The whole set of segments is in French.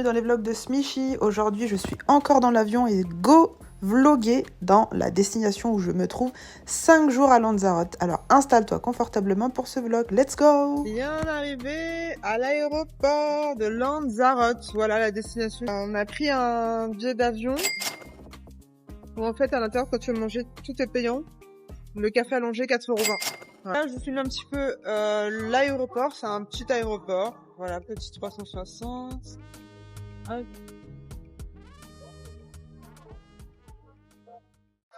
dans les vlogs de Smichi. Aujourd'hui, je suis encore dans l'avion et go vloguer dans la destination où je me trouve 5 jours à Lanzarote. Alors installe-toi confortablement pour ce vlog. Let's go! Bien arrivé à l'aéroport de Lanzarote. Voilà la destination. On a pris un billet d'avion. Où en fait, à l'intérieur, quand tu veux manger, tout est payant. Le café allongé, 4,20 €. Voilà. Là, je filme un petit peu l'aéroport. C'est un petit aéroport. Voilà, petit 360. Hop.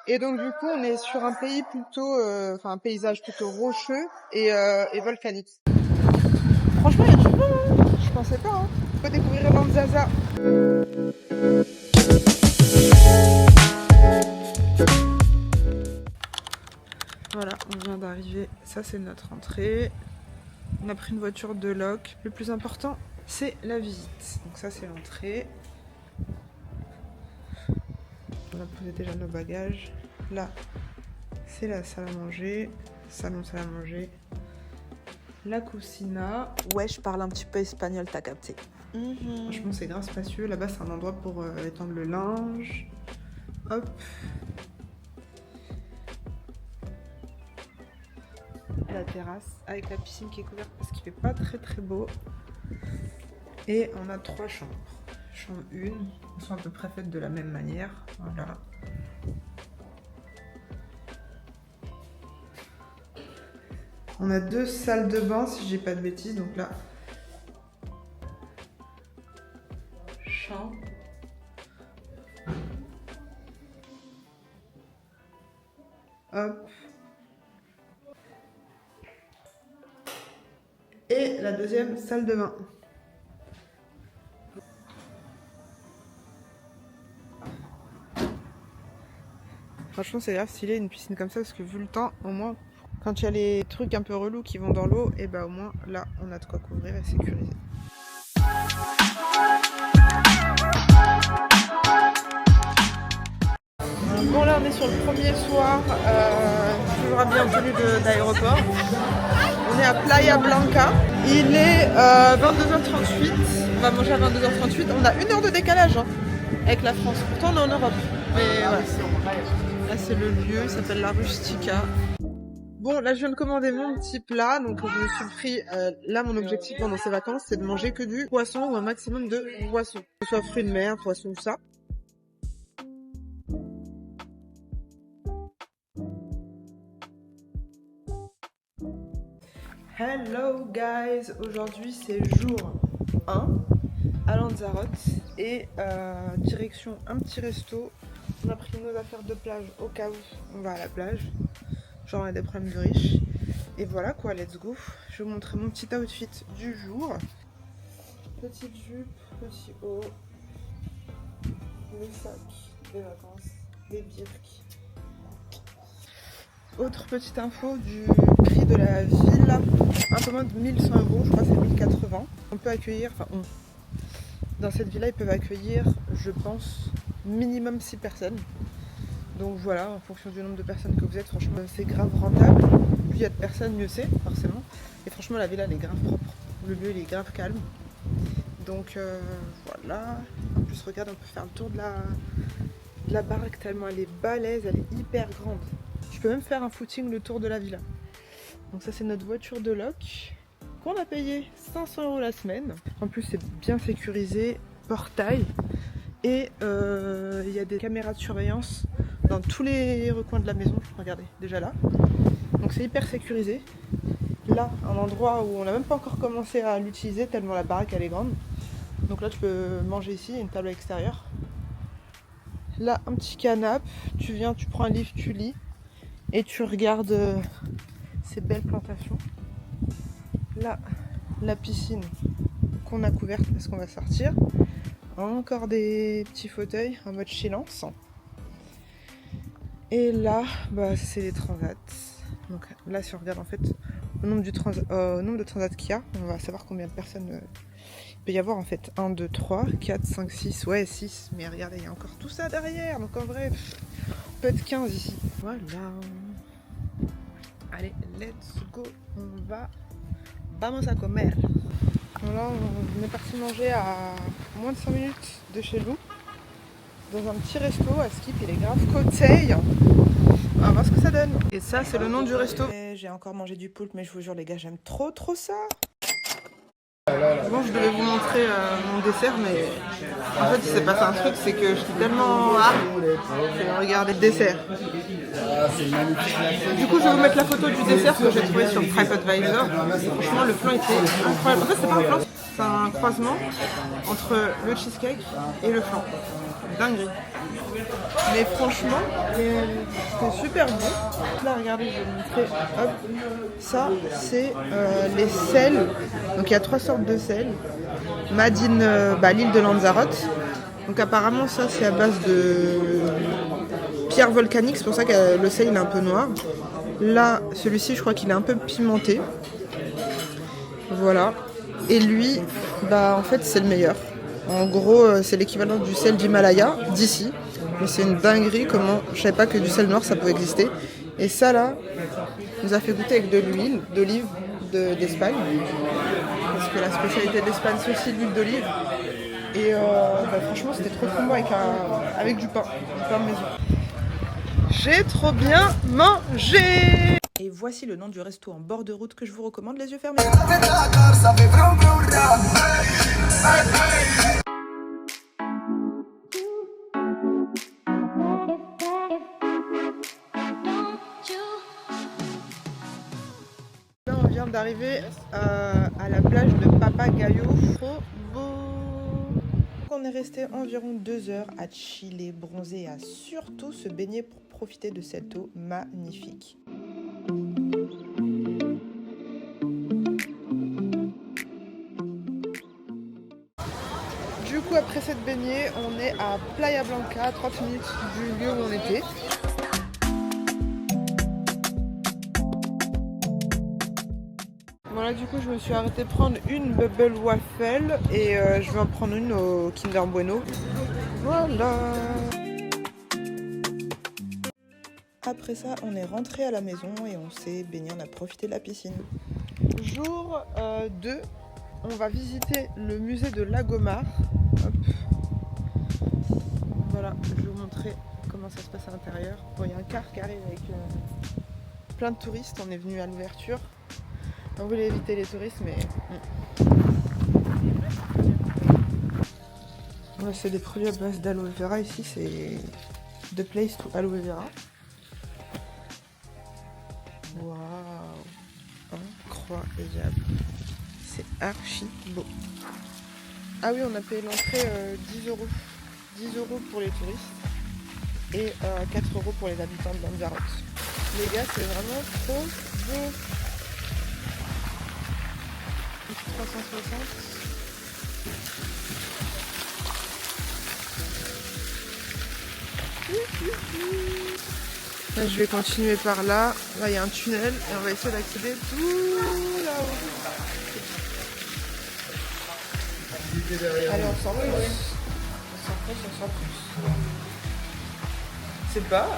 Et donc du coup, on est sur un pays plutôt, un paysage plutôt rocheux et volcanique. Franchement, il y a du bon, hein. Je pensais pas. Hein. On peut découvrir Lanzaza. Voilà, on vient d'arriver. Ça, c'est notre entrée. On a pris une voiture de loc. Le plus important, c'est la visite. Donc ça, c'est l'entrée. On a posé déjà nos bagages. Là, c'est la salle à manger. Salon, salle à manger. La cucina. Ouais, je parle un petit peu espagnol, t'as capté. Franchement, c'est grave spacieux. Là-bas, c'est un endroit pour étendre le linge. Hop. La terrasse avec la piscine qui est couverte parce qu'il fait pas très très beau. Et on a 3 chambres. Chambre 1, elles sont à peu près faites de la même manière. Voilà. On a 2 salles de bain si j'ai pas de bêtises. Donc là, chambre. Hop. Et la deuxième salle de bain. Franchement, c'est grave stylé une piscine comme ça parce que vu le temps, au moins, quand il y a les trucs un peu relous qui vont dans l'eau, et bah au moins là, on a de quoi couvrir et sécuriser. Bon, là, on est sur le premier soir, toujours à bien tenu d'aéroport. On est à Playa Blanca. Il est 22h38. On va manger à 22h38. On a 1 heure de décalage hein, avec la France. Pourtant, on est en Europe. Mais voilà. Là, c'est le lieu. Il s'appelle la Rustica. Bon, là, je viens de commander mon petit plat. Donc, je me suis pris... là, mon objectif pendant ces vacances, c'est de manger que du poisson ou un maximum de poisson. Que ce soit fruits de mer, poisson ou ça. Hello guys, aujourd'hui c'est jour 1 à Lanzarote et direction un petit resto. On a pris nos affaires de plage au cas où on va à la plage, genre on a des problèmes de riches. Et voilà quoi, let's go. Je vais vous montrer mon petit outfit du jour. Petite jupe, petit haut, le sac des vacances, des birks. Autre petite info du prix de la villa, un peu moins de 1100 €, je crois que c'est 1080. On peut accueillir, dans cette villa ils peuvent accueillir, je pense, minimum 6 personnes. Donc voilà, en fonction du nombre de personnes que vous êtes, franchement c'est grave rentable. Plus il y a de personnes, mieux c'est, forcément. Et franchement la villa elle est grave propre, le lieu il est grave calme. Donc voilà, en plus regarde, on peut faire le tour de la baraque tellement elle est balèze, elle est hyper grande. Je peux même faire un footing le tour de la villa. Donc ça c'est notre voiture de loc qu'on a payé 500 € la semaine. En plus c'est bien sécurisé, portail et il y a des caméras de surveillance dans tous les recoins de la maison. Regardez, déjà là. Donc c'est hyper sécurisé. Là, un endroit où on n'a même pas encore commencé à l'utiliser tellement la baraque elle est grande. Donc là tu peux manger ici, il y a une table extérieure. Là un petit canapé, tu viens, tu prends un livre, tu lis. Et tu regardes ces belles plantations. Là, la piscine qu'on a couverte parce qu'on va sortir. Encore des petits fauteuils en mode silence. Et là, bah, c'est les transats. Donc là, si on regarde en fait au nombre de transats qu'il y a, on va savoir combien de personnes il peut y avoir en fait. 1, 2, 3, 4, 5, 6, ouais 6. Mais regardez, il y a encore tout ça derrière. Donc en vrai... on peut être 15 ici. Voilà. Allez, let's go. On va... Vamos a comer. Voilà, on est parti manger à moins de 5 minutes de chez nous. Dans un petit resto à Skip, il est grave côté. On va voir ce que ça donne. Et ça, c'est le nom du resto. J'ai encore mangé du poulpe, mais je vous jure, les gars, j'aime trop ça. Bon, je devais vous montrer mon dessert, mais en fait, il s'est passé un truc, c'est que je suis tellement regardez le dessert. Du coup, je vais vous mettre la photo du dessert que j'ai trouvé sur TripAdvisor. Franchement, le flan était incroyable. En fait, c'est pas un flan, c'est un croisement entre le cheesecake et le flan. Dinguerie. Mais franchement, c'était super bon. Là, regardez, je vais vous montrer. Hop. Ça, c'est les sels. Donc, il y a 3 sortes de sels. Made in l'île de Lanzarote. Donc, apparemment, ça, c'est à base de pierre volcanique. C'est pour ça que le sel, il est un peu noir. Là, celui-ci, je crois qu'il est un peu pimenté. Voilà. Et lui, en fait, c'est le meilleur. En gros, c'est l'équivalent du sel d'Himalaya, d'ici. Mais c'est une dinguerie comment... Je savais pas que du sel noir, ça pouvait exister. Et ça, là, nous a fait goûter avec de l'huile d'olive d'Espagne. Parce que la spécialité de l'Espagne, c'est aussi l'huile d'olive. Et franchement, c'était trop bon avec du pain maison. J'ai trop bien mangé! Et voici le nom du resto en bord de route que je vous recommande, les yeux fermés. Là, on vient d'arriver à la plage de Papagayo. Trop beau! On est resté environ 2 heures à chiller, bronzer et à surtout se baigner pour profiter de cette eau magnifique. Du coup, après cette baignée, on est à Playa Blanca, à 30 minutes du lieu où on était. Voilà, du coup, je me suis arrêtée prendre une bubble waffle et je vais en prendre une au Kinder Bueno. Voilà. Après ça, on est rentré à la maison et on s'est baigné, on a profité de la piscine. Jour 2, on va visiter le musée de Lagomar. Hop. Voilà, je vais vous montrer comment ça se passe à l'intérieur. Bon, il y a un car qui arrive avec plein de touristes, on est venu à l'ouverture. On voulait éviter les touristes, mais... Ouais, c'est des produits à base d'aloe vera ici, c'est The Place to Aloe Vera. Waouh, incroyable. C'est archi beau. Ah oui, on a payé l'entrée 10 euros. 10 euros pour les touristes et 4 euros pour les habitants de Lanzarote. Les gars, c'est vraiment trop beau. 360. Là, je vais continuer par là. Là, il y a un tunnel et on va essayer d'accéder tout là-haut. Allez, on s'en pousse. On s'en pousse. C'est pas...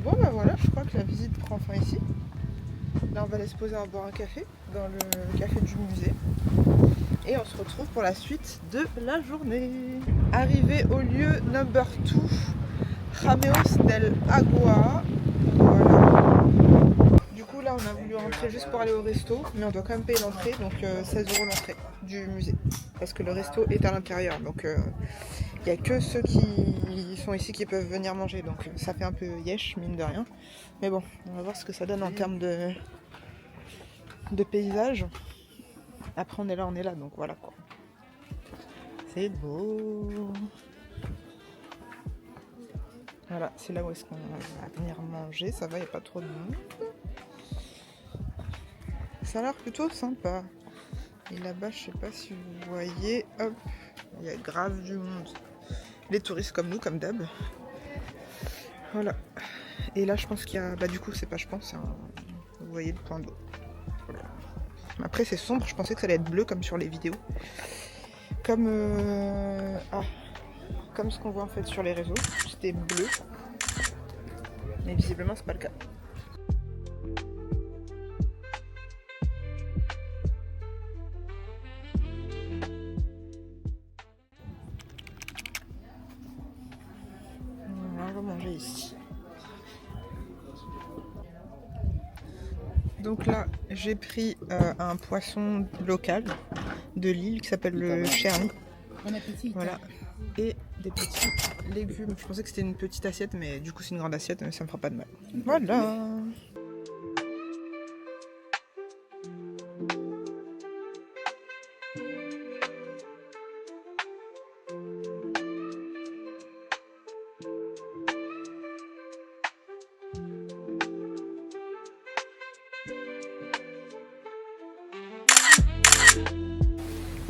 Bon bah voilà, je crois que la visite prend fin ici. Là on va aller se poser à boire un café dans le café du musée. Et on se retrouve pour la suite de la journée. Arrivé au lieu number 2, Jameos del Agua. Voilà. Du coup là on a voulu rentrer juste pour aller au resto, mais on doit quand même payer l'entrée, donc 16 euros l'entrée du musée. Parce que le resto est à l'intérieur, donc il n'y a que ceux qui sont ici qui peuvent venir manger, donc ça fait un peu yesh, mine de rien. Mais bon, on va voir ce que ça donne en termes de paysage. Après on est là, donc voilà quoi. C'est beau. Voilà, c'est là où est-ce qu'on va venir manger, ça va, il n'y a pas trop de monde. ça a l'air plutôt sympa. Et là-bas, je sais pas si vous voyez, hop, il y a grave du monde. Les touristes comme nous, comme d'hab. Voilà. Et là, je pense qu'il y a... Bah du coup, c'est pas je pense, vous voyez le point d'eau. Voilà. Après, c'est sombre, je pensais que ça allait être bleu comme sur les vidéos. Comme... comme ce qu'on voit en fait sur les réseaux. C'était bleu. Mais visiblement, c'est pas le cas. On va manger ici. Donc là, j'ai pris un poisson local de Lille qui s'appelle le cherny. Bon appétit. Voilà. Et des petits légumes. Je pensais que c'était une petite assiette, mais du coup c'est une grande assiette, mais ça me fera pas de mal. Voilà.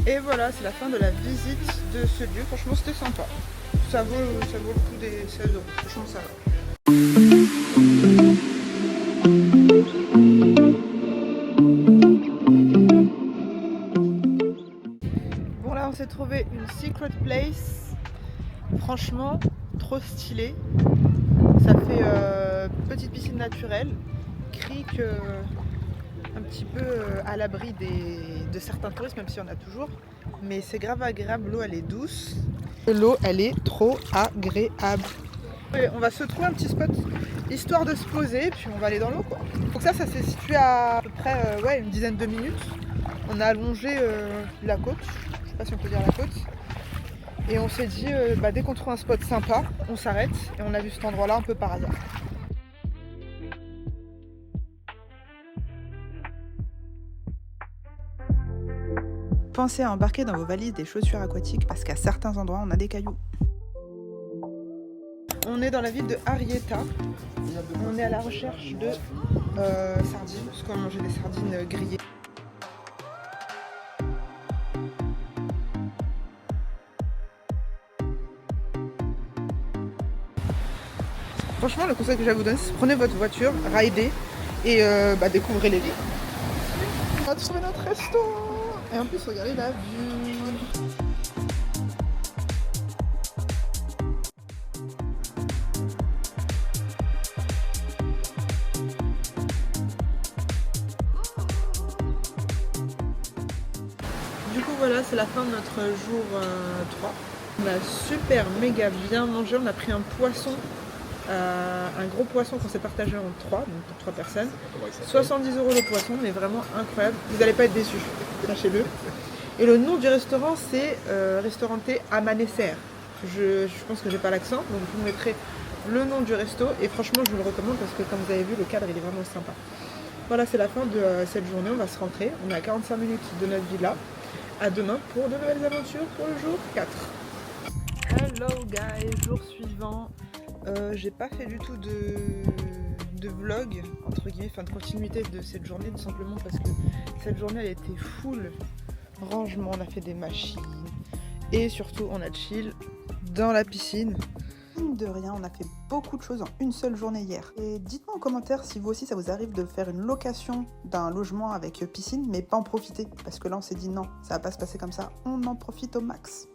Et voilà, c'est la fin de la visite de ce lieu. Franchement, c'était sympa. Ça vaut le coup des 16 €. Franchement, ça va. Bon, là, on s'est trouvé une secret place. Franchement, trop stylé. Ça fait petite piscine naturelle, crique un petit peu à l'abri de certains touristes, même s'il y en a toujours. Mais c'est grave agréable, l'eau elle est douce. L'eau elle est trop agréable. Et on va se trouver un petit spot histoire de se poser, puis on va aller dans l'eau quoi. Donc ça s'est situé à peu près ouais, une dizaine de minutes. On a allongé la côte, je sais pas si on peut dire la côte. Et on s'est dit, dès qu'on trouve un spot sympa, on s'arrête. Et on a vu cet endroit-là un peu par hasard. Pensez à embarquer dans vos valises des chaussures aquatiques parce qu'à certains endroits, on a des cailloux. On est dans la ville de Arieta. On est à la recherche de sardines, parce qu'on va manger des sardines grillées. Franchement, le conseil que je vais vous donner, c'est prenez votre voiture, ridez et découvrez les villes. On va trouver notre resto. Et en plus, regardez la vue. Du coup, voilà, c'est la fin de notre jour 3. On a super méga bien mangé. On a pris un poisson. Un gros poisson qu'on s'est partagé en 3, donc pour 3 personnes. 70 € le poisson, mais vraiment incroyable. Vous n'allez pas être déçus, sachez-le. Et le nom du restaurant, c'est Restauranté Amanecer. Je pense que j'ai pas l'accent, donc je vous mettrai le nom du resto. Et franchement, je vous le recommande parce que, comme vous avez vu, le cadre il est vraiment sympa. Voilà, c'est la fin de cette journée. On va se rentrer. On est à 45 minutes de notre villa. À demain pour de nouvelles aventures pour le jour 4. Hello guys, jour suivant. J'ai pas fait du tout de vlog, entre guillemets, de continuité de cette journée, tout simplement parce que cette journée elle était full rangement, on a fait des machines et surtout on a chill dans la piscine. Mine de rien, on a fait beaucoup de choses en une seule journée hier. Et dites-moi en commentaire si vous aussi ça vous arrive de faire une location d'un logement avec piscine, mais pas en profiter, parce que là on s'est dit non, ça va pas se passer comme ça, on en profite au max.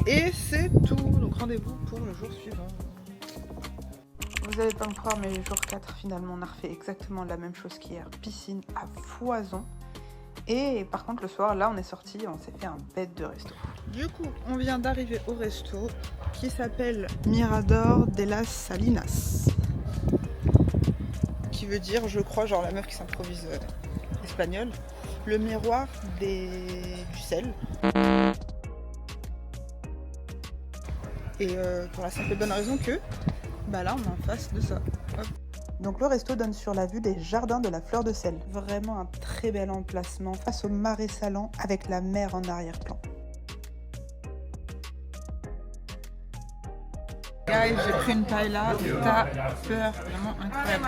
Et c'est tout, donc rendez-vous pour le jour suivant. Vous allez pas me croire, mais le jour 4, finalement, on a refait exactement la même chose qu'hier. Piscine à foison. Et par contre, le soir, là, on est sorti, on s'est fait un bête de resto. Du coup, on vient d'arriver au resto qui s'appelle Mirador de las Salinas. Qui veut dire, je crois, genre la meuf qui s'improvise espagnole. Le miroir du sel. Et pour la simple et bonne raison que là on est en face de ça. Hop. Donc le resto donne sur la vue des jardins de la Fleur de Sel. Vraiment un très bel emplacement face au marais salant avec la mer en arrière-plan. Guys, j'ai pris une paella, t'as peur, vraiment incroyable.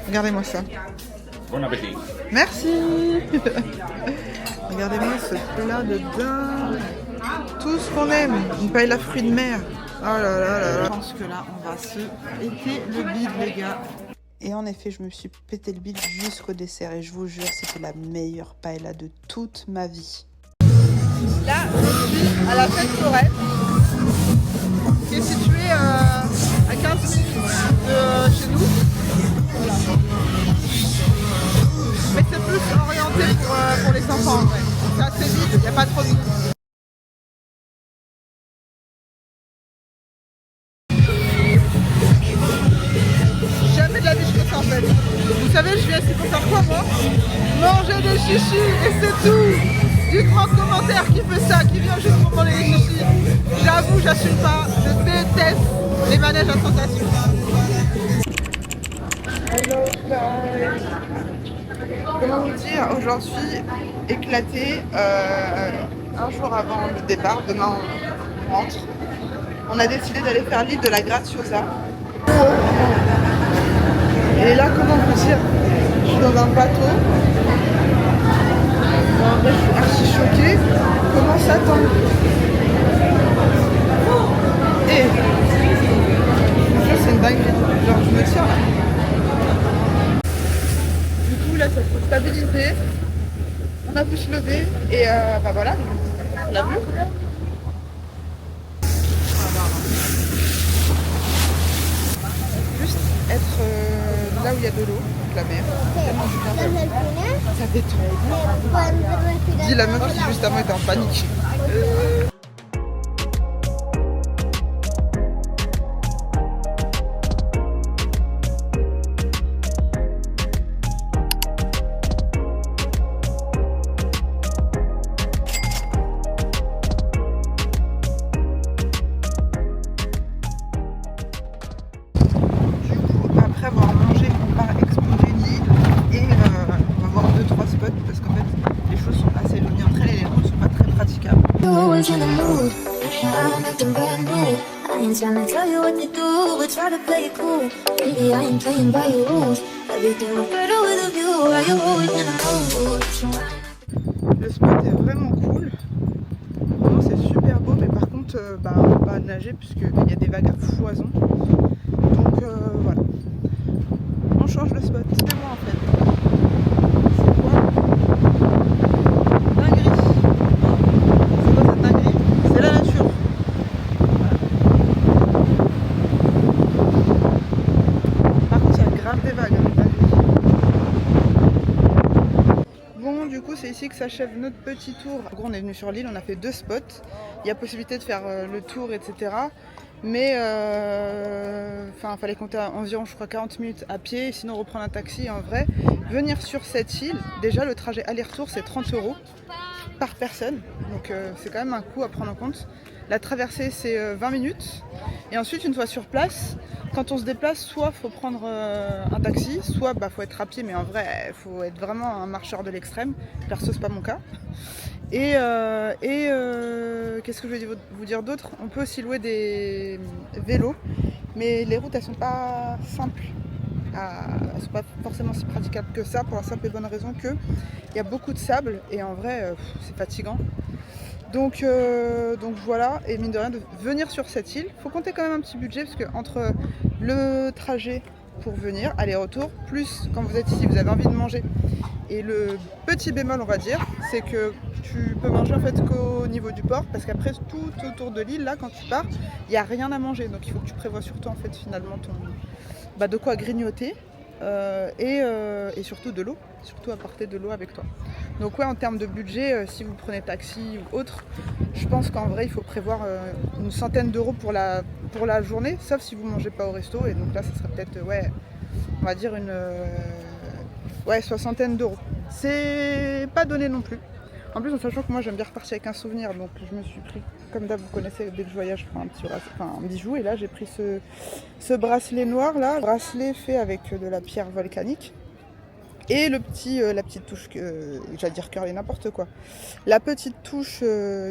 Regardez-moi ça. Bon appétit. Merci. Regardez-moi ce plat de dingue. Tout ce qu'on aime. Une paella fruits de mer. Oh là là là là. Je pense que là, on va se péter le bide, les gars. Et en effet, je me suis pété le bide jusqu'au dessert. Et je vous jure, c'était la meilleure paella de toute ma vie. Là, je suis à la fête foraine, qui est située à 15 minutes de chez nous. Voilà. Mais c'est plus orienté pour les enfants en vrai. C'est assez vide, il n'y a pas trop de monde. Jamais de la vie je fais ça en fait. Vous savez, je viens ici pour faire quoi moi? Manger des chichis et c'est tout. Dites-moi en commentaire qui fait ça, qui vient juste pour manger les chichis. J'avoue, j'assume pas, je déteste les manèges à sensation. Comment vous dire, aujourd'hui éclaté un jour avant le départ, demain on rentre. On a décidé d'aller faire l'île de la Graziosa. Et là, comment vous dire, je suis dans un bateau. En vrai, je suis archi choquée. Comment ça tombe? Et ça, c'est une dinguerie. Genre, je me tiens là. Du coup, là, ça faut stabiliser. On a pu se lever. Et bah voilà, on l'a vu. Juste être là où il y a de l'eau, donc la mer. Tellement bien. Ça détend. Dis la meuf qui juste avant était en panique. Après avoir mangé, on part explorer l'île et on va voir 2-3 spots parce qu'en fait les choses sont assez éloignées entre elles et les routes sont pas très praticables. Le spot est vraiment cool, vraiment c'est super beau, mais par contre bah, on peut pas nager puisqu'il y a des vagues à foison. Donc voilà. On change de spot. C'est moi en fait. C'est quoi? Dinguerie. C'est quoi cette dinguerie? C'est la nature. Voilà. Par contre, il y a grave des vagues. Bon, du coup, c'est ici que s'achève notre petit tour. En gros, on est venu sur l'île, on a fait 2 spots. Il y a possibilité de faire le tour, etc. Mais fallait compter environ, je crois, 40 minutes à pied, sinon reprendre un taxi. En vrai, venir sur cette île, déjà le trajet aller-retour c'est 30 € par personne, donc c'est quand même un coût à prendre en compte. La traversée c'est 20 minutes, et ensuite une fois sur place, quand on se déplace, soit faut prendre un taxi, soit faut être à pied, mais en vrai il faut être vraiment un marcheur de l'extrême. Perso c'est pas mon cas. Et qu'est-ce que je vais vous dire d'autre? On peut aussi louer des vélos, mais les routes elles sont pas simples, elles sont pas forcément si praticables que ça, pour la simple et bonne raison que il y a beaucoup de sable et en vrai c'est fatigant. Donc voilà, et mine de rien, de venir sur cette île, faut compter quand même un petit budget parce que entre le trajet pour venir, aller-retour, plus quand vous êtes ici, vous avez envie de manger. Et le petit bémol, on va dire, c'est que tu peux manger en fait qu'au niveau du port, parce qu'après tout autour de l'île, là, quand tu pars, il n'y a rien à manger. Donc il faut que tu prévois surtout en fait finalement de quoi grignoter et surtout de l'eau, surtout apporter de l'eau avec toi. Donc ouais, en termes de budget, si vous prenez taxi ou autre, je pense qu'en vrai il faut prévoir une centaine d'euros pour la journée, sauf si vous ne mangez pas au resto, et donc là ça serait peut-être on va dire une soixantaine d'euros. C'est pas donné non plus. En plus, en sachant que moi j'aime bien repartir avec un souvenir, donc je me suis pris, comme d'hab, vous connaissez, dès que je voyage, je prends un bijou, et là j'ai pris ce bracelet noir là, bracelet fait avec de la pierre volcanique, et la petite touche, j'allais dire curly, n'importe quoi, la petite touche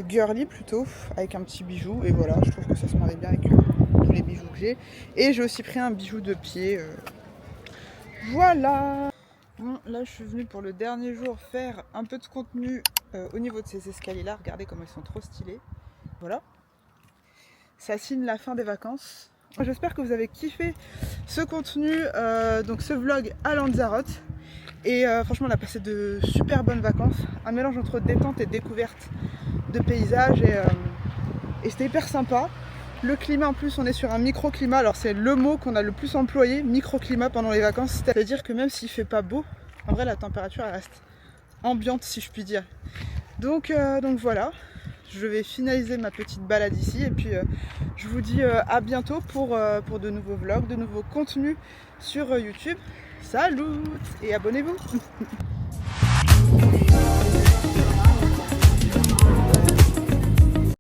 girly plutôt, avec un petit bijou, et voilà, je trouve que ça se marie bien avec tous les bijoux que j'ai, et j'ai aussi pris un bijou de pied, voilà. Bon, là je suis venue pour le dernier jour faire un peu de contenu au niveau de ces escaliers là. Regardez comment ils sont trop stylés. Voilà. Ça signe la fin des vacances. J'espère que vous avez kiffé ce contenu, donc ce vlog à Lanzarote. Et franchement on a passé de super bonnes vacances. Un mélange entre détente et découverte de paysages. Et c'était hyper sympa. Le climat en plus, on est sur un microclimat, alors c'est le mot qu'on a le plus employé, microclimat pendant les vacances, c'est-à-dire que même s'il fait pas beau, en vrai la température elle reste ambiante si je puis dire. Donc voilà, je vais finaliser ma petite balade ici et puis je vous dis à bientôt pour de nouveaux vlogs, de nouveaux contenus sur YouTube. Salut et abonnez-vous.